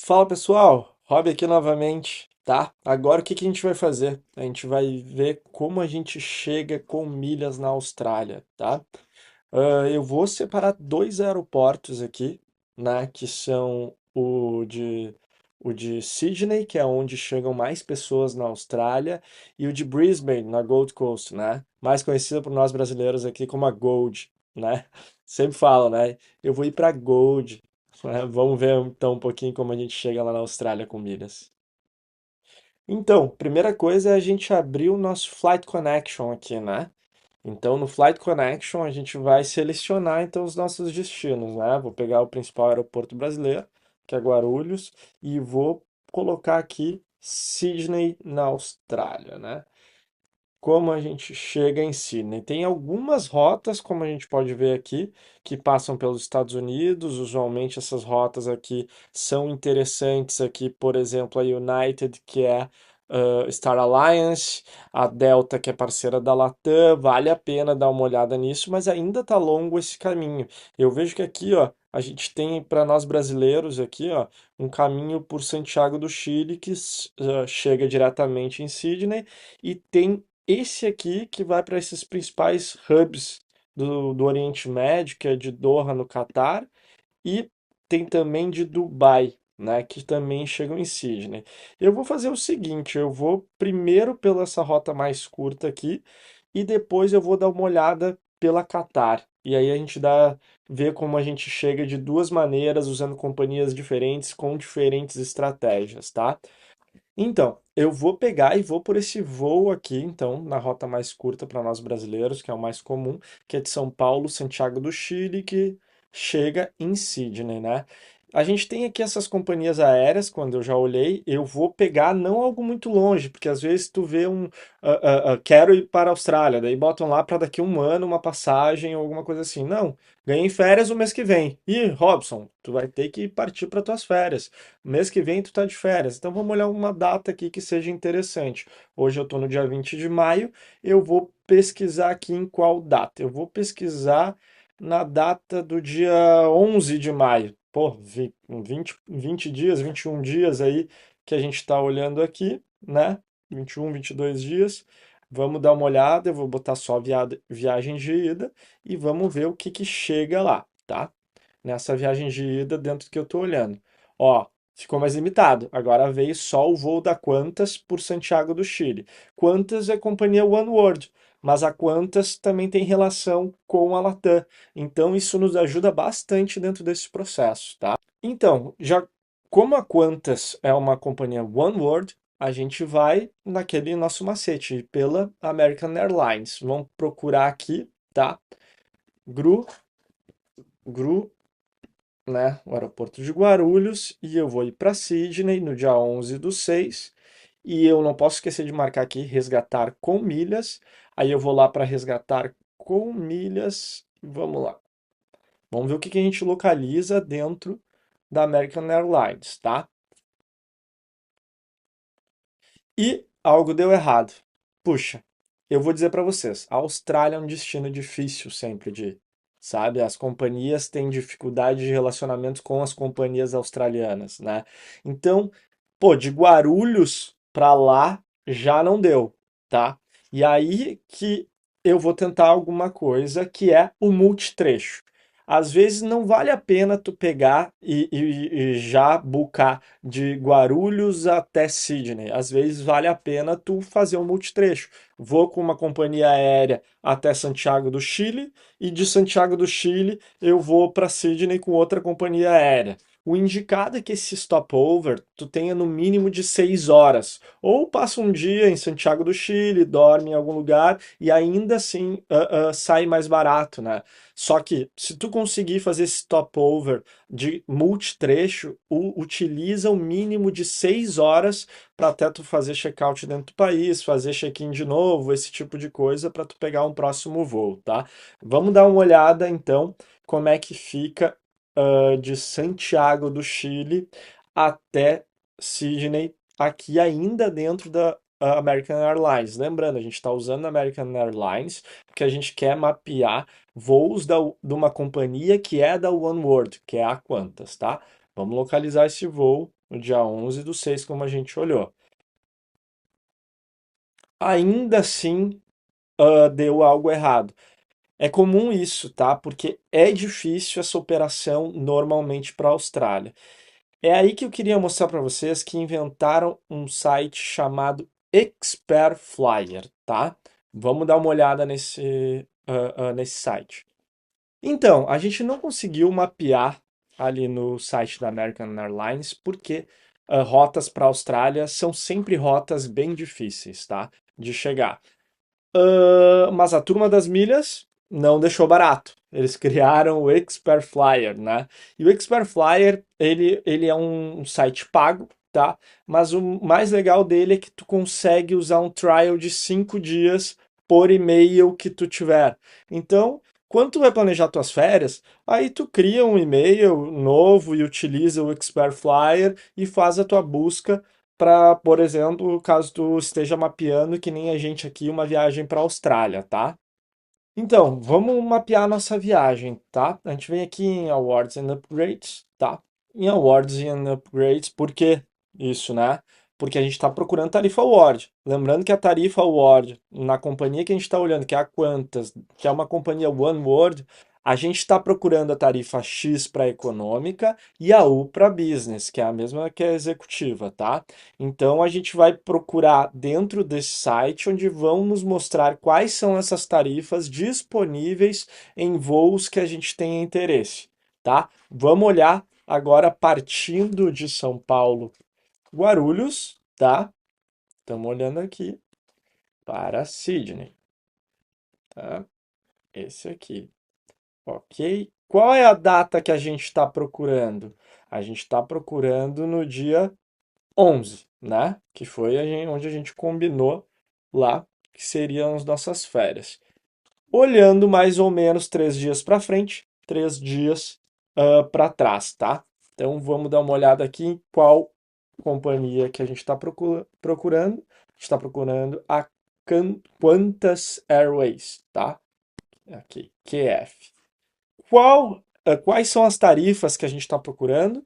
Fala pessoal, Rob aqui novamente, tá? Agora o que que a gente vai fazer? A gente vai ver como a gente chega com milhas na Austrália, tá? Eu vou separar dois aeroportos aqui, né? Que são o de Sydney, que é onde chegam mais pessoas na Austrália, e o de Brisbane, na Gold Coast, né? Mais conhecida por nós brasileiros aqui como a Gold, né? Sempre falam, né? Eu vou ir para Gold. Vamos ver então um pouquinho como a gente chega lá na Austrália com milhas. Então, primeira coisa é a gente abrir o nosso Flight Connection aqui, né? Então, no Flight Connection, a gente vai selecionar então os nossos destinos, né? Vou pegar o principal aeroporto brasileiro, que é Guarulhos, e vou colocar aqui Sydney, na Austrália, né? Como a gente chega em Sydney? Tem algumas rotas, como a gente pode ver aqui, que passam pelos Estados Unidos. Usualmente essas rotas aqui são interessantes aqui, por exemplo, a United, que é Star Alliance, a Delta, que é parceira da Latam. Vale a pena dar uma olhada nisso, mas ainda está longo esse caminho. Eu vejo que aqui, ó, a gente tem para nós brasileiros aqui, ó, um caminho por Santiago do Chile que chega diretamente em Sydney e tem esse aqui que vai para esses principais hubs do Oriente Médio, que é de Doha, no Catar, e tem também de Dubai, né, que também chegam em Sydney. Eu vou fazer o seguinte, eu vou primeiro pela essa rota mais curta aqui e depois eu vou dar uma olhada pela Qatar. E aí a gente vê como a gente chega de duas maneiras, usando companhias diferentes, com diferentes estratégias, tá? Então, eu vou pegar e vou por esse voo aqui, então, na rota mais curta para nós brasileiros, que é o mais comum, que é de São Paulo, Santiago do Chile, que chega em Sydney, né? A gente tem aqui essas companhias aéreas, quando eu já olhei, eu vou pegar não algo muito longe, porque às vezes tu vê quero ir para a Austrália, daí botam lá para daqui a um ano uma passagem ou alguma coisa assim. Não, ganhei férias o mês que vem. Ih, Robson, tu vai ter que partir para tuas férias. Mês que vem tu tá de férias, então vamos olhar uma data aqui que seja interessante. Hoje eu tô no dia 20 de maio, eu vou pesquisar aqui em qual data. Eu vou pesquisar na data do dia 11 de maio. Pô, 20 dias, 21 dias aí que a gente está olhando aqui, né? 21, 22 dias. Vamos dar uma olhada, eu vou botar só viagem de ida e vamos ver o que que chega lá, tá? Nessa viagem de ida dentro do que eu tô olhando. Ó, ficou mais limitado. Agora veio só o voo da Qantas por Santiago do Chile. Qantas é companhia Oneworld, mas a Qantas também tem relação com a Latam. Então isso nos ajuda bastante dentro desse processo, tá? Então, já como a Qantas é uma companhia Oneworld, a gente vai naquele nosso macete pela American Airlines. Vamos procurar aqui, tá? GRU, GRU, né, o aeroporto de Guarulhos, e eu vou ir para Sydney no dia 11/6, e eu não posso esquecer de marcar aqui resgatar com milhas. Aí eu vou lá para resgatar com milhas. Vamos lá. Vamos ver o que que a gente localiza dentro da American Airlines, tá? E algo deu errado. Puxa, eu vou dizer para vocês, a Austrália é um destino difícil sempre de ir, sabe? As companhias têm dificuldade de relacionamento com as companhias australianas, né? Então, pô, de Guarulhos para lá já não deu, tá? E aí que eu vou tentar alguma coisa que é o multitrecho. Às vezes não vale a pena tu pegar e já bucar de Guarulhos até Sydney. Às vezes vale a pena tu fazer um multitrecho. Vou com uma companhia aérea até Santiago do Chile e de Santiago do Chile eu vou para Sydney com outra companhia aérea. O indicado é que esse stopover tu tenha no mínimo de 6 horas. Ou passa um dia em Santiago do Chile, dorme em algum lugar e ainda assim sai mais barato, né? Só que se tu conseguir fazer esse stopover de multitrecho, utiliza o mínimo de 6 horas para até tu fazer check-out dentro do país, fazer check-in de novo, esse tipo de coisa para tu pegar um próximo voo, tá? Vamos dar uma olhada então como é que fica de Santiago do Chile até Sydney, aqui ainda dentro da a American Airlines. Lembrando, a gente está usando a American Airlines porque a gente quer mapear voos de uma companhia que é da Oneworld, que é a Qantas, tá? Vamos localizar esse voo no dia 11/6, como a gente olhou. Ainda assim, deu algo errado. É comum isso, tá? Porque é difícil essa operação normalmente para a Austrália. É aí que eu queria mostrar para vocês que inventaram um site chamado Expert Flyer, tá? Vamos dar uma olhada nesse site. Então, a gente não conseguiu mapear ali no site da American Airlines porque rotas para a Austrália são sempre rotas bem difíceis, tá? De chegar. Mas a turma das milhas não deixou barato. Eles criaram o Expert Flyer, né? E o Expert Flyer, ele é um site pago, tá? Mas o mais legal dele é que tu consegue usar um trial de 5 dias por e-mail que tu tiver. Então, quando tu vai planejar tuas férias, aí tu cria um e-mail novo e utiliza o Expert Flyer e faz a tua busca para, por exemplo, caso tu esteja mapeando, que nem a gente aqui, uma viagem para a Austrália, tá? Então, vamos mapear a nossa viagem, tá? A gente vem aqui em Awards and Upgrades, tá? Em Awards and Upgrades, por que isso, né? Porque a gente está procurando tarifa Award. Lembrando que a tarifa Award, na companhia que a gente está olhando, que é a Qantas, que é uma companhia One World, a gente está procurando a tarifa X para econômica e a U para business, que é a mesma que a executiva, tá? Então a gente vai procurar dentro desse site onde vão nos mostrar quais são essas tarifas disponíveis em voos que a gente tem interesse, tá? Vamos olhar agora partindo de São Paulo, Guarulhos, tá? Estamos olhando aqui para Sydney, tá? Esse aqui, ok? Qual é a data que a gente está procurando? A gente está procurando no dia 11, né? Que foi onde a gente combinou lá que seriam as nossas férias. Olhando mais ou menos 3 dias para frente, 3 dias para trás, tá? Então vamos dar uma olhada aqui em qual companhia que a gente está procurando. A gente está procurando a Qantas Airways, tá? Aqui, QF. Quais são as tarifas que a gente está procurando?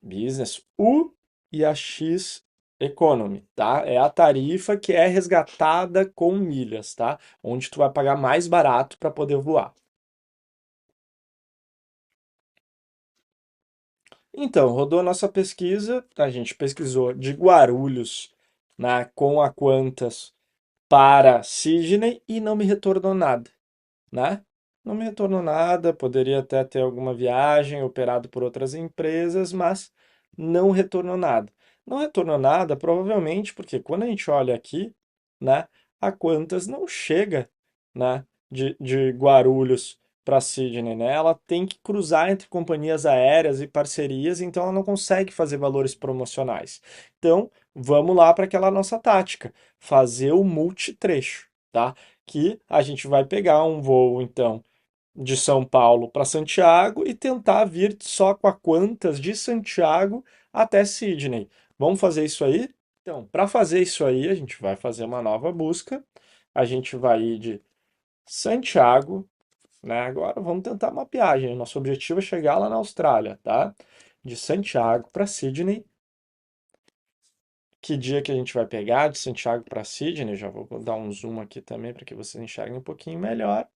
Business U e a X Economy, tá? É a tarifa que é resgatada com milhas, tá? Onde tu vai pagar mais barato para poder voar. Então, rodou a nossa pesquisa, a gente pesquisou de Guarulhos, né, com a Qantas para Sydney e não me retornou nada, né? Não me retornou nada, poderia até ter alguma viagem operado por outras empresas, mas não retornou nada. Não retornou nada, provavelmente porque quando a gente olha aqui, né, a Qantas não chega, né, de Guarulhos para Sydney, né? Ela tem que cruzar entre companhias aéreas e parcerias, então ela não consegue fazer valores promocionais. Então, vamos lá para aquela nossa tática, fazer o multitrecho, tá? Que a gente vai pegar um voo, então, de São Paulo para Santiago e tentar vir só com a Qantas de Santiago até Sydney. Vamos fazer isso aí? Então, para fazer isso aí, a gente vai fazer uma nova busca. A gente vai ir de Santiago, né? Agora vamos tentar uma viagem. Nosso objetivo é chegar lá na Austrália, tá? De Santiago para Sydney. Que dia que a gente vai pegar de Santiago para Sydney? Já vou dar um zoom aqui também para que vocês enxerguem um pouquinho melhor,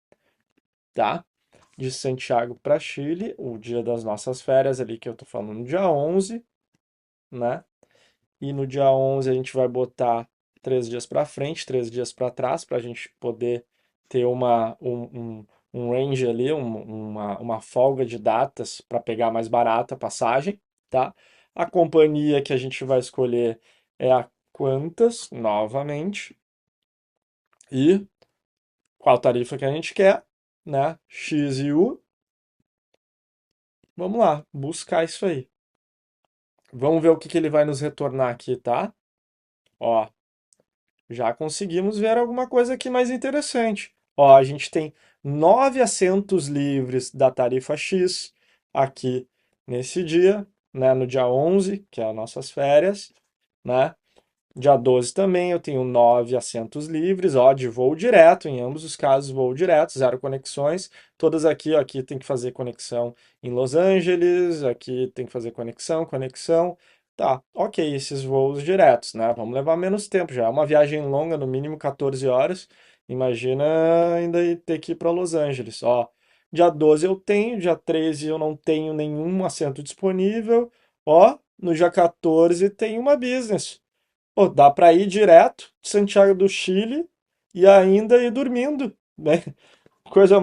tá? De Santiago para Chile, o dia das nossas férias ali que eu tô falando, no dia 11, né? E no dia 11 a gente vai botar 3 dias para frente, 3 dias para trás, para a gente poder ter um range ali, uma folga de datas para pegar mais barata a passagem, tá? A companhia que a gente vai escolher é a Qantas, novamente, e qual tarifa que a gente quer, né? X e U. Vamos lá, buscar isso aí. Vamos ver o que que ele vai nos retornar aqui, tá? Ó, já conseguimos ver alguma coisa aqui mais interessante. Ó, a gente tem 9 assentos livres da tarifa X aqui nesse dia, né, no dia 11, que é as nossas férias, né? Dia 12 também eu tenho 9 assentos livres, ó, de voo direto, em ambos os casos voo direto, zero conexões. Todas aqui, ó, aqui tem que fazer conexão em Los Angeles, aqui tem que fazer conexão, conexão. Tá, ok, esses voos diretos, né? Vamos levar menos tempo já. É uma viagem longa, no mínimo 14 horas. Imagina ainda ter que ir para Los Angeles. Ó, dia 12 eu tenho, dia 13 eu não tenho nenhum assento disponível. Ó, no dia 14 tem uma business. Pô, dá para ir direto de Santiago do Chile e ainda ir dormindo, né? Coisa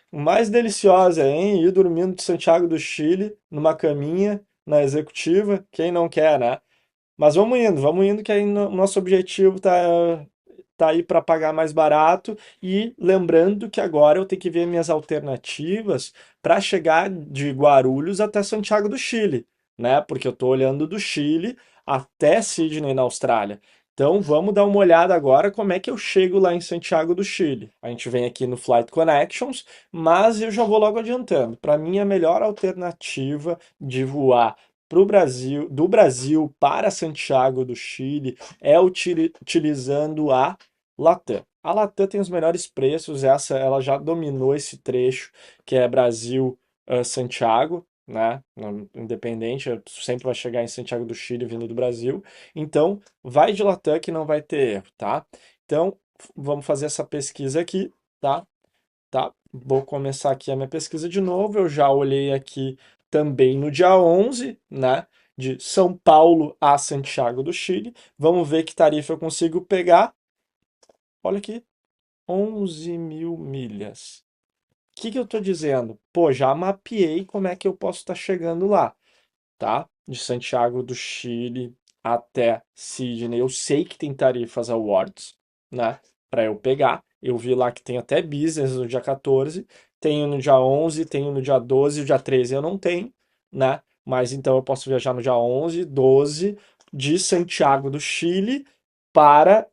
mais deliciosa, hein? Ir dormindo de Santiago do Chile numa caminha na executiva, quem não quer, né? Mas vamos indo, que aí nosso objetivo tá aí para pagar mais barato e lembrando que agora eu tenho que ver minhas alternativas para chegar de Guarulhos até Santiago do Chile, né? Porque eu tô olhando do Chile até Sydney na Austrália. Então vamos dar uma olhada agora como é que eu chego lá em Santiago do Chile. A gente vem aqui no Flight Connections, mas eu já vou logo adiantando. Para mim, a melhor alternativa de voar pro Brasil, do Brasil para Santiago do Chile é utilizando a Latam. A Latam tem os melhores preços, essa ela já dominou esse trecho, que é Brasil Santiago, né? Independente, sempre vai chegar em Santiago do Chile vindo do Brasil. Então, vai de Latam que não vai ter erro, tá? Então, vamos fazer essa pesquisa aqui, tá? Tá? Vou começar aqui a minha pesquisa de novo. Eu já olhei aqui também no dia 11, né? De São Paulo a Santiago do Chile. Vamos ver que tarifa eu consigo pegar. Olha aqui, 11 mil milhas. O que que eu estou dizendo? Pô, já mapeei como é que eu posso estar chegando lá, tá? De Santiago do Chile até Sydney. Eu sei que tem tarifas awards, né? Para eu pegar. Eu vi lá que tem até business no dia 14, tenho no dia 11, tenho no dia 12, o dia 13 eu não tenho, né? Mas então eu posso viajar no dia 11, 12 de Santiago do Chile para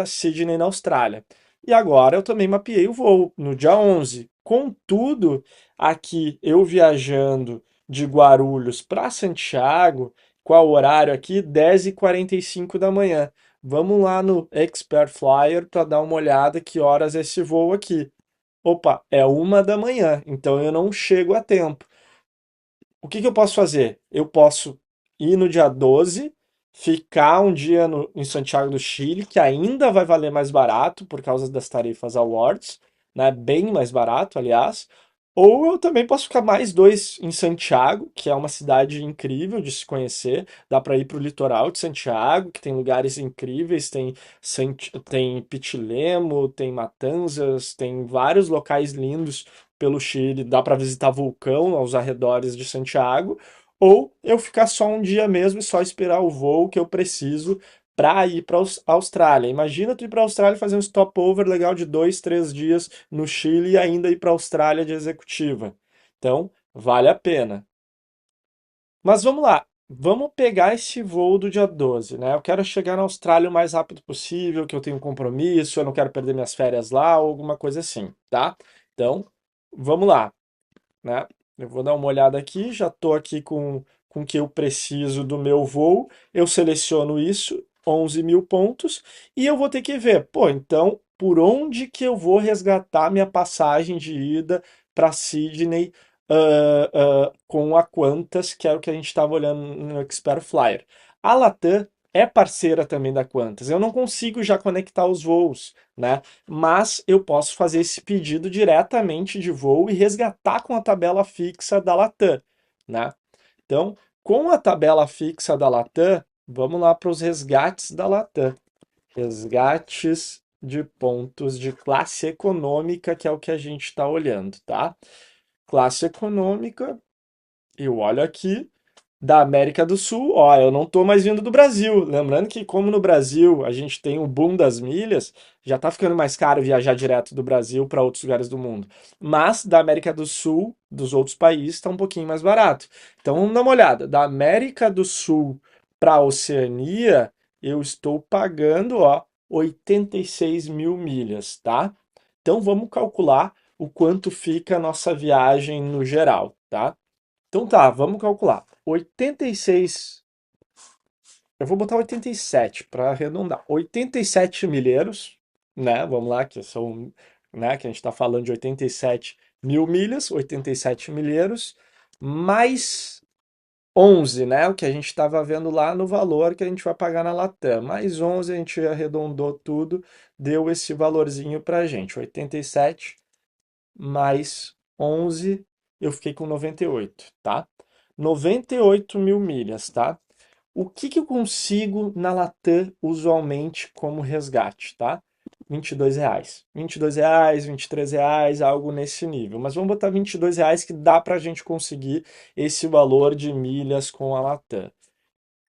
Sydney, na Austrália. E agora eu também mapeei o voo no dia 11. Contudo, aqui eu viajando de Guarulhos para Santiago, qual o horário aqui? 10h45 da manhã. Vamos lá no Expert Flyer para dar uma olhada que horas é esse voo aqui. Opa, é 1 da manhã, então eu não chego a tempo. O que que eu posso fazer? Eu posso ir no dia 12, ficar um dia em Santiago do Chile, que ainda vai valer mais barato por causa das tarifas awards, né? Bem mais barato, aliás. Ou eu também posso ficar mais 2 em Santiago, que é uma cidade incrível de se conhecer. Dá para ir para o litoral de Santiago, que tem lugares incríveis, tem Pichilemu, tem Matanzas, tem vários locais lindos pelo Chile, dá para visitar vulcão aos arredores de Santiago, ou eu ficar só um dia mesmo e só esperar o voo que eu preciso para ir para a Austrália. Imagina tu ir para a Austrália e fazer um stopover legal de 2, 3 dias no Chile e ainda ir para a Austrália de executiva. Então, vale a pena. Mas vamos lá, vamos pegar esse voo do dia 12, né? Eu quero chegar na Austrália o mais rápido possível, que eu tenho um compromisso, eu não quero perder minhas férias lá ou alguma coisa assim, tá? Então, vamos lá, né? Eu vou dar uma olhada aqui, já estou aqui com o que eu preciso do meu voo, eu seleciono isso, 11 mil pontos, e eu vou ter que ver, pô, então, por onde que eu vou resgatar minha passagem de ida para Sydney com a Qantas, que era o que a gente estava olhando no Expert Flyer. A Latam é parceira também da Qantas, eu não consigo já conectar os voos, né? Mas eu posso fazer esse pedido diretamente de voo e resgatar com a tabela fixa da Latam, né? Então, com a tabela fixa da Latam, vamos lá para os resgates da Latam. Resgates de pontos de classe econômica, que é o que a gente está olhando, tá? Classe econômica, eu olho aqui, da América do Sul, ó, eu não tô mais vindo do Brasil. Lembrando que, como no Brasil a gente tem o boom das milhas, já tá ficando mais caro viajar direto do Brasil para outros lugares do mundo. Mas da América do Sul, dos outros países, está um pouquinho mais barato. Então vamos dar uma olhada. Da América do Sul para a Oceania, eu estou pagando, ó, 86 mil milhas, tá? Então vamos calcular o quanto fica a nossa viagem no geral, tá? Então tá, vamos calcular. 86 eu vou botar 87 para arredondar. 87 milheiros, né? Vamos lá, que são, né, que a gente está falando de 87 mil milhas, 87 milheiros, mais 11, né? O que a gente estava vendo lá no valor que a gente vai pagar na Latam. Mais 11, a gente arredondou tudo, deu esse valorzinho para a gente. 87 mais 11, eu fiquei com 98, tá? 98 mil milhas, tá? O que que eu consigo na Latam usualmente como resgate, tá? R$ 22. R$ 22, R$ 23, algo nesse nível. Mas vamos botar R$ 22 que dá para a gente conseguir esse valor de milhas com a Latam.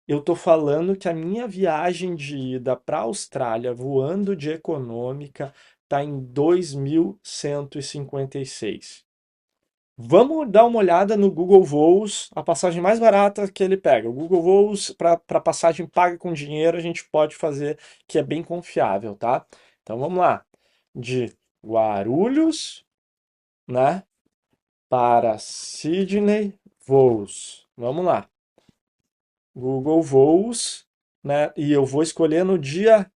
Eu tô falando que a minha viagem de ida para a Austrália voando de econômica tá em 2.156. Vamos dar uma olhada no Google Voos, a passagem mais barata que ele pega. O Google Voos, para passagem paga com dinheiro, a gente pode fazer que é bem confiável, tá? Então vamos lá. De Guarulhos, né, para Sydney, voos. Vamos lá. Google Voos, né? E eu vou escolher no dia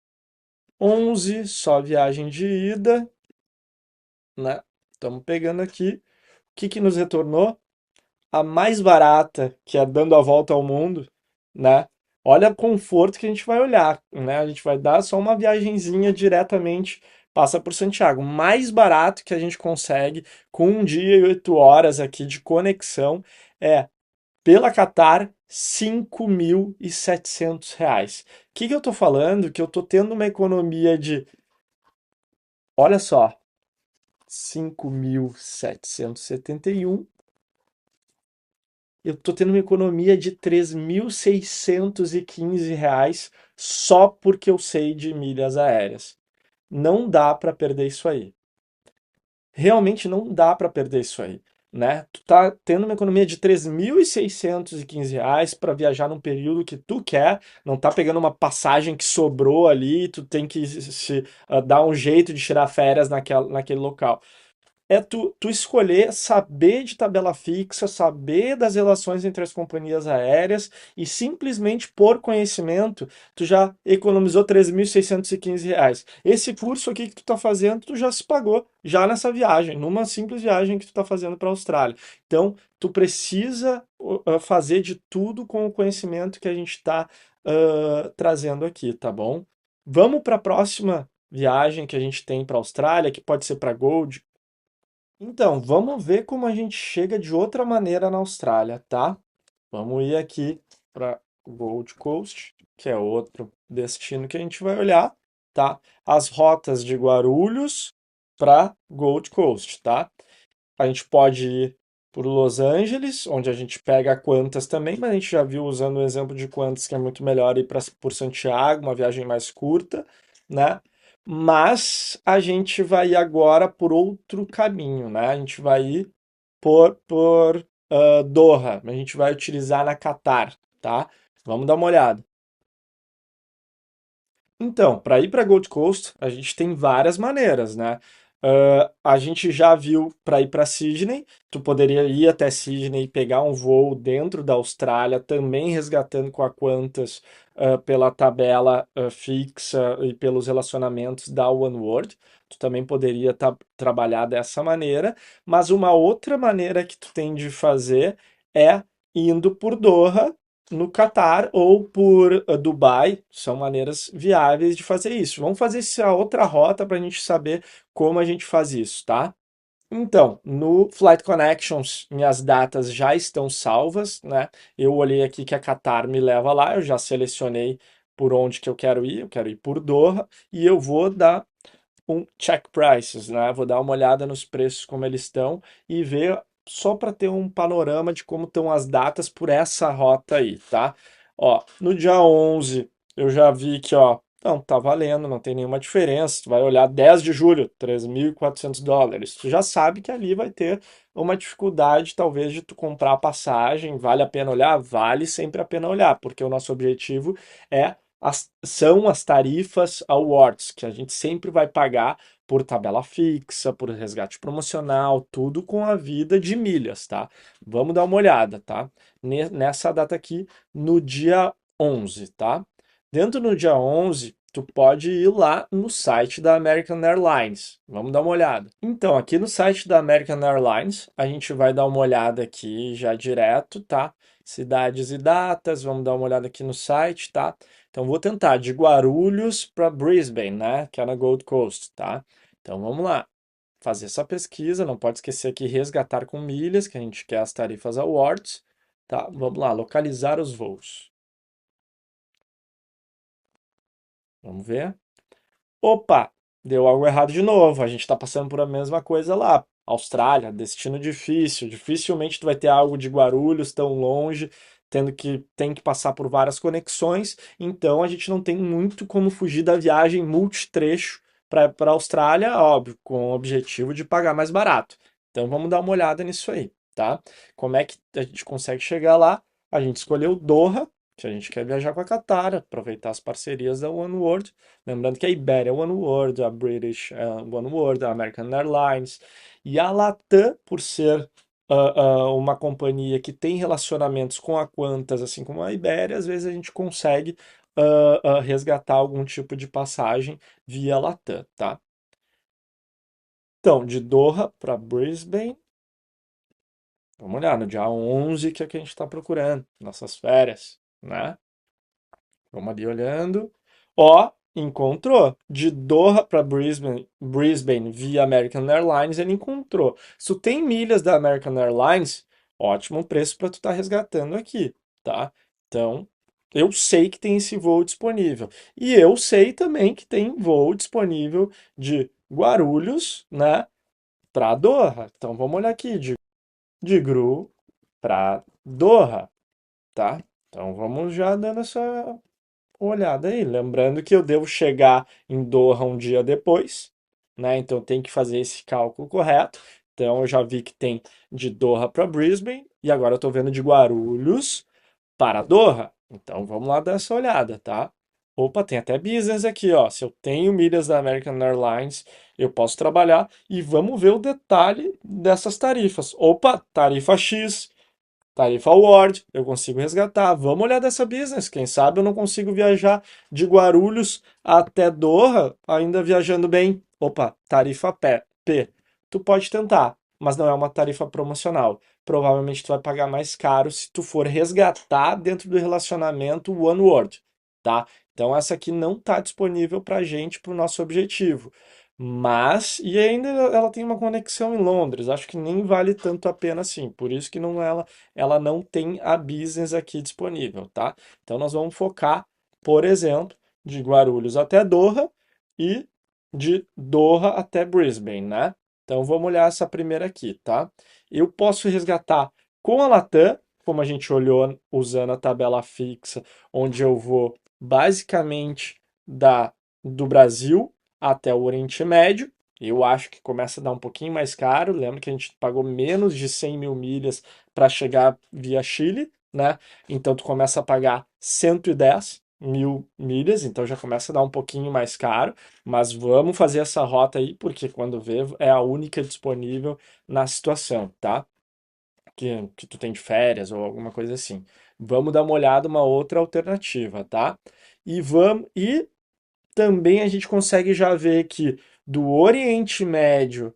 11, só viagem de ida, né? Estamos pegando aqui. O que que nos retornou? A mais barata, que é dando a volta ao mundo, né? Olha o conforto que a gente vai olhar, né? A gente vai dar só uma viagenzinha diretamente, passa por Santiago. Mais barato que a gente consegue com 1 dia e 8 horas aqui de conexão é pela Qatar, R$ 5.700. O que que eu tô falando? Que eu tô tendo uma economia de, olha só, 5.771. Eu tô tendo uma economia de R$ 3.615 só porque eu sei de milhas aéreas. Não dá para perder isso aí. Realmente não dá para perder isso aí, né? Tu tá tendo uma economia de R$ 3.615 para viajar num período que tu quer, não tá pegando uma passagem que sobrou ali, tu tem que dar um jeito de tirar férias naquele local. É tu escolher saber de tabela fixa, saber das relações entre as companhias aéreas e simplesmente por conhecimento, tu já economizou R$ 3.615. Esse curso aqui que tu está fazendo, tu já se pagou já nessa viagem, numa simples viagem que tu está fazendo para a Austrália. Então, tu precisa fazer de tudo com o conhecimento que a gente está trazendo aqui, tá bom? Vamos para a próxima viagem que a gente tem para a Austrália, que pode ser para Gold. Então, vamos ver como a gente chega de outra maneira na Austrália, tá? Vamos ir aqui para Gold Coast, que é outro destino que a gente vai olhar, tá? As rotas de Guarulhos para Gold Coast, tá? A gente pode ir por Los Angeles, onde a gente pega a Qantas também, mas a gente já viu usando o exemplo de Qantas que é muito melhor ir por Santiago, uma viagem mais curta, né? Mas a gente vai ir agora por outro caminho, né? A gente vai ir por Doha, a gente vai utilizar na Qatar, tá? Vamos dar uma olhada. Então, para ir para Gold Coast, a gente tem várias maneiras, né? A gente já viu para ir para Sydney, tu poderia ir até Sydney e pegar um voo dentro da Austrália, também resgatando com a Qantas, pela tabela fixa e pelos relacionamentos da Oneworld. Tu também poderia trabalhar dessa maneira, mas uma outra maneira que tu tem de fazer é indo por Doha no Catar ou por Dubai, são maneiras viáveis de fazer isso. Vamos fazer essa outra rota para a gente saber como a gente faz isso, tá? Então, no Flight Connections, minhas datas já estão salvas, né? Eu olhei aqui que a Qatar me leva lá, eu já selecionei por onde que eu quero ir por Doha, e eu vou dar um check prices, né? Vou dar uma olhada nos preços como eles estão e ver só para ter um panorama de como estão as datas por essa rota aí, tá? Ó, no dia 11 eu já vi que, ó, não, tá valendo, não tem nenhuma diferença. Tu vai olhar 10 de julho, US$ 3.400. Tu já sabe que ali vai ter uma dificuldade, talvez, de tu comprar a passagem. Vale a pena olhar? Vale sempre a pena olhar, porque o nosso objetivo é são as tarifas awards, que a gente sempre vai pagar por tabela fixa, por resgate promocional, tudo com a vida de milhas, tá? Vamos dar uma olhada, tá? Nessa data aqui, no dia 11, tá? Dentro do dia 11, tu pode ir lá no site da American Airlines. Vamos dar uma olhada. Então, aqui no site da American Airlines, a gente vai dar uma olhada aqui já direto, tá? Cidades e datas, vamos dar uma olhada aqui no site, tá? Então, vou tentar de Guarulhos para Brisbane, né? Que é na Gold Coast, tá? Então, vamos lá. Fazer essa pesquisa, não pode esquecer aqui resgatar com milhas, que a gente quer as tarifas awards, tá? Vamos lá, localizar os voos. Vamos ver. Opa, deu algo errado de novo. A gente está passando por a mesma coisa lá. Austrália, destino difícil. Dificilmente tu vai ter algo de Guarulhos tão longe, tendo que tem que passar por várias conexões. Então a gente não tem muito como fugir da viagem multitrecho para a Austrália, óbvio, com o objetivo de pagar mais barato. Então vamos dar uma olhada nisso aí, tá? Como é que a gente consegue chegar lá? A gente escolheu Doha, se a gente quer viajar com a Qatar, aproveitar as parcerias da Oneworld. Lembrando que a Iberia é Oneworld, a British é Oneworld, a American Airlines e a Latam, por ser uma companhia que tem relacionamentos com a Qantas, assim como a Iberia, às vezes a gente consegue resgatar algum tipo de passagem via Latam, tá? Então, de Doha para Brisbane, vamos olhar, no dia 11 que é que a gente está procurando, nossas férias, né? Vamos ali olhando. Ó, encontrou. De Doha para Brisbane via American Airlines, ele encontrou. Se tu tem milhas da American Airlines, ótimo preço para tu estar resgatando aqui, tá? Então, eu sei que tem esse voo disponível. E eu sei também que tem voo disponível de Guarulhos, né, para Doha. Então, vamos olhar aqui, de Gru para Doha, tá? Então, vamos já dando essa olhada aí. Lembrando que eu devo chegar em Doha um dia depois, né? Então tem que fazer esse cálculo correto. Então eu já vi que tem de Doha para Brisbane e agora eu estou vendo de Guarulhos para Doha. Então vamos lá dar essa olhada, tá? Opa, tem até business aqui, ó. Se eu tenho milhas da American Airlines, eu posso trabalhar e vamos ver o detalhe dessas tarifas. Opa, tarifa X, tarifa Award, eu consigo resgatar. Vamos olhar dessa business. Quem sabe eu não consigo viajar de Guarulhos até Doha, ainda viajando bem. Opa, tarifa P. Tu pode tentar, mas não é uma tarifa promocional. Provavelmente tu vai pagar mais caro se tu for resgatar dentro do relacionamento One World, tá? Então essa aqui não está disponível para gente, para o nosso objetivo. Mas, e ainda ela tem uma conexão em Londres, acho que nem vale tanto a pena assim, por isso que não ela não tem a business aqui disponível, tá? Então nós vamos focar, por exemplo, de Guarulhos até Doha e de Doha até Brisbane, né? Então vamos olhar essa primeira aqui, tá? Eu posso resgatar com a Latam, como a gente olhou usando a tabela fixa, onde eu vou basicamente do Brasil até o Oriente Médio. Eu acho que começa a dar um pouquinho mais caro. Lembra que a gente pagou menos de 100 mil milhas para chegar via Chile, né? Então tu começa a pagar 110 mil milhas, então já começa a dar um pouquinho mais caro, mas vamos fazer essa rota aí, porque quando vê é a única disponível na situação, tá? Que tu tem de férias ou alguma coisa assim. Vamos dar uma olhada, uma outra alternativa, tá? E também a gente consegue já ver que do Oriente Médio,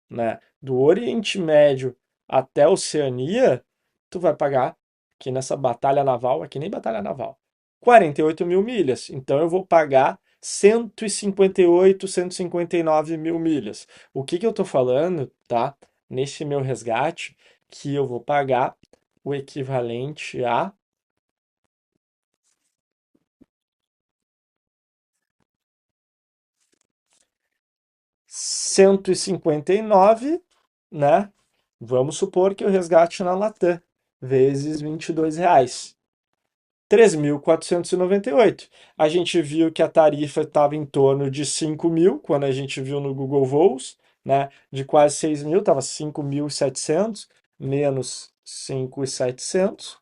né, do Oriente Médio até a Oceania, tu vai pagar, que nessa batalha naval, aqui nem batalha naval, 48 mil milhas. Então eu vou pagar 158, 159 mil milhas. O que que eu tô falando, tá? Nesse meu resgate, que eu vou pagar o equivalente a 159, né? Vamos supor que o resgate na Latam, vezes R$ 22. 3.498. A gente viu que a tarifa estava em torno de 5 mil, quando a gente viu no Google Voos, né? De quase 6 mil, estava 5.700, menos 5.700.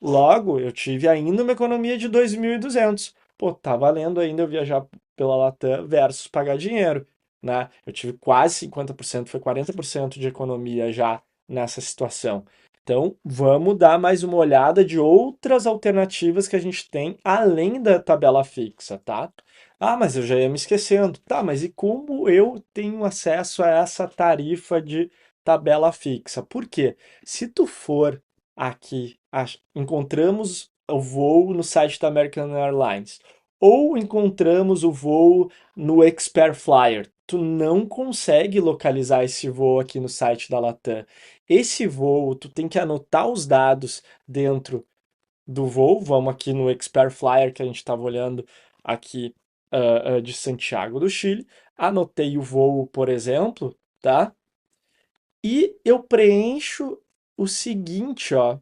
Logo, eu tive ainda uma economia de 2.200. Pô, tá valendo ainda eu viajar pela Latam versus pagar dinheiro, né? Eu tive quase 50%, foi 40% de economia já nessa situação. Então, vamos dar mais uma olhada de outras alternativas que a gente tem além da tabela fixa, tá? Ah, mas eu já ia me esquecendo. Tá, mas e como eu tenho acesso a essa tarifa de tabela fixa? Por quê? Se tu for aqui, encontramos o voo no site da American Airlines, ou encontramos o voo no Expert Flyer, tu não consegue localizar esse voo aqui no site da Latam. Esse voo, tu tem que anotar os dados dentro do voo. Vamos aqui no Expert Flyer que a gente estava olhando aqui de Santiago do Chile. Anotei o voo, por exemplo, tá? E eu preencho o seguinte, ó,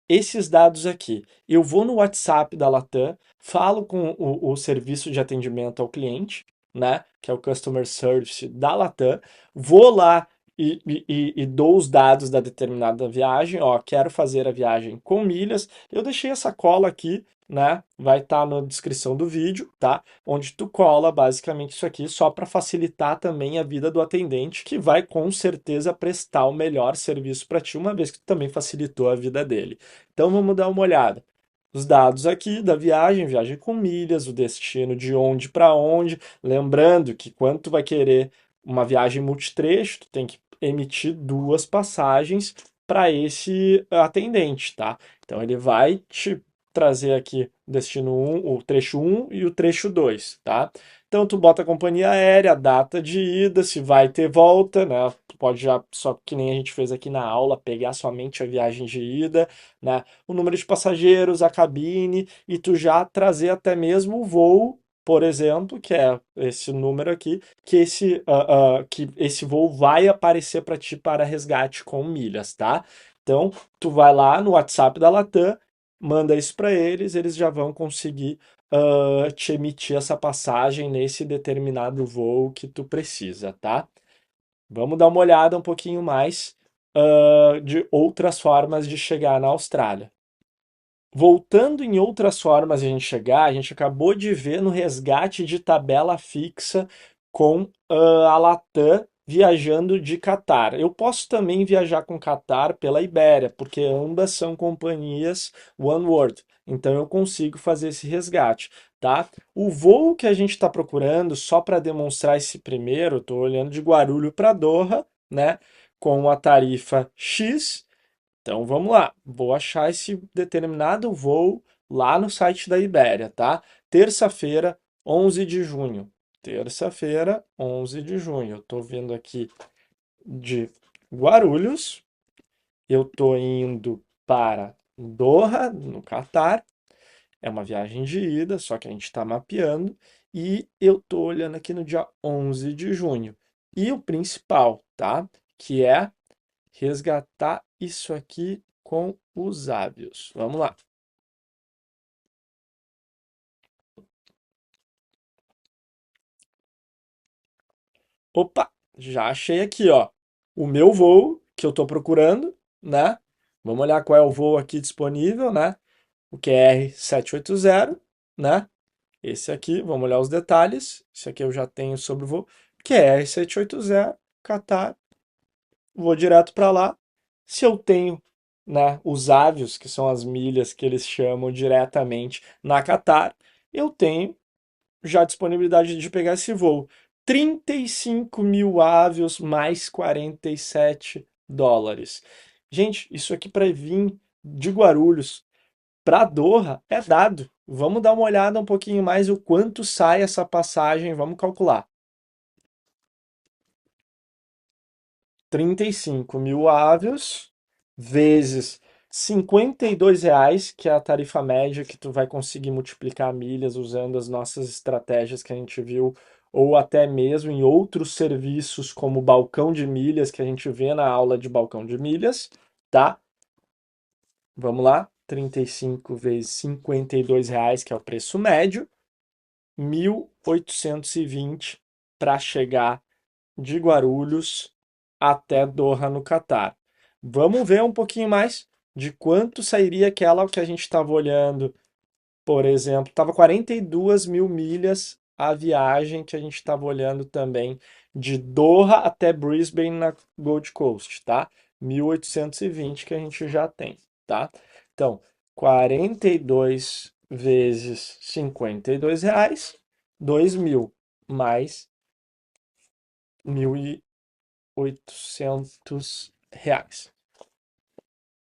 esses dados aqui. Eu vou no WhatsApp da Latam, falo com o serviço de atendimento ao cliente, né, que é o Customer Service da Latam, vou lá e dou os dados da determinada viagem, ó, quero fazer a viagem com milhas. Eu deixei essa cola aqui, né, vai estar na descrição do vídeo, tá? Onde tu cola basicamente isso aqui só para facilitar também a vida do atendente, que vai com certeza prestar o melhor serviço para ti, uma vez que tu também facilitou a vida dele. Então vamos dar uma olhada. Os dados aqui da viagem, viagem com milhas, o destino de onde para onde. Lembrando que quando tu vai querer uma viagem multitrecho, tu tem que emitir duas passagens para esse atendente, tá? Então ele vai te trazer aqui o destino um, o trecho um e o trecho 2, tá? Então tu bota a companhia aérea, a data de ida, se vai ter volta, né? Tu pode já, só que nem a gente fez aqui na aula, pegar somente a viagem de ida, né? O número de passageiros, a cabine, e tu já trazer até mesmo o voo, por exemplo, que é esse número aqui, que esse voo vai aparecer para ti para resgate com milhas, tá? Então, tu vai lá no WhatsApp da Latam, manda isso para eles, eles já vão conseguir te emitir essa passagem nesse determinado voo que tu precisa, tá? Vamos dar uma olhada um pouquinho mais de outras formas de chegar na Austrália. Voltando em outras formas de a gente chegar, a gente acabou de ver no resgate de tabela fixa com a Latam viajando de Qatar. Eu posso também viajar com Qatar pela Ibéria, porque ambas são companhias Oneworld. Então eu consigo fazer esse resgate, tá? O voo que a gente está procurando, só para demonstrar esse primeiro, estou olhando de Guarulhos para Doha, né? Com a tarifa X. Então vamos lá, vou achar esse determinado voo lá no site da Ibéria, tá? Terça-feira, 11 de junho. Terça-feira, 11 de junho. Eu tô vindo aqui de Guarulhos, eu tô indo para Doha, no Catar. É uma viagem de ida, só que a gente está mapeando. E eu tô olhando aqui no dia 11 de junho. E o principal, tá? Que é resgatar isso aqui com os hábitos. Vamos lá. Opa, já achei aqui, ó, o meu voo que eu estou procurando, né? Vamos olhar qual é o voo aqui disponível, né? O QR780, né? Esse aqui, vamos olhar os detalhes. Esse aqui eu já tenho sobre o voo. QR780, Qatar, vou direto para lá. Se eu tenho, né, os avios, que são as milhas que eles chamam diretamente na Qatar, eu tenho já disponibilidade de pegar esse voo. 35 mil avios mais US$ 47. Gente, isso aqui para vir de Guarulhos para Doha é dado. Vamos dar uma olhada um pouquinho mais o quanto sai essa passagem, vamos calcular. 35 mil avios vezes R$ 52, que é a tarifa média que tu vai conseguir multiplicar milhas usando as nossas estratégias que a gente viu, ou até mesmo em outros serviços como balcão de milhas que a gente vê na aula de balcão de milhas, tá? Vamos lá, 35 vezes R$ 52, que é o preço médio, 1.820 para chegar de Guarulhos até Doha, no Catar. Vamos ver um pouquinho mais de quanto sairia aquela que a gente estava olhando, por exemplo, estava 42 mil milhas a viagem que a gente estava olhando também de Doha até Brisbane na Gold Coast, tá? 1.820 que a gente já tem, tá? Então, 42 vezes R$ 52, 2.000 mais R$ 1.800.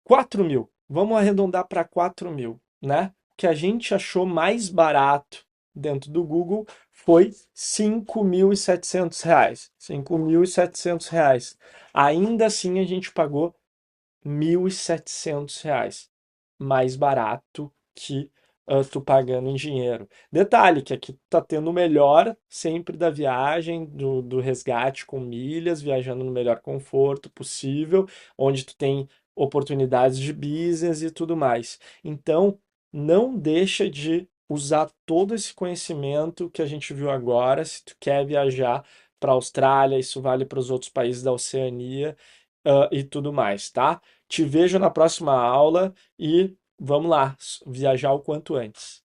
4.000. Vamos arredondar para 4.000, né? O que a gente achou mais barato dentro do Google foi R$ 5.700. R$ 5.700. Ainda assim, a gente pagou R$ 1.700 mais barato que tu pagando em dinheiro. Detalhe que aqui tá tendo o melhor sempre da viagem, do resgate com milhas, viajando no melhor conforto possível, onde tu tem oportunidades de business e tudo mais. Então, não deixa de usar todo esse conhecimento que a gente viu agora, se tu quer viajar para a Austrália, isso vale para os outros países da Oceania, e tudo mais, tá? Te vejo na próxima aula e vamos lá, viajar o quanto antes.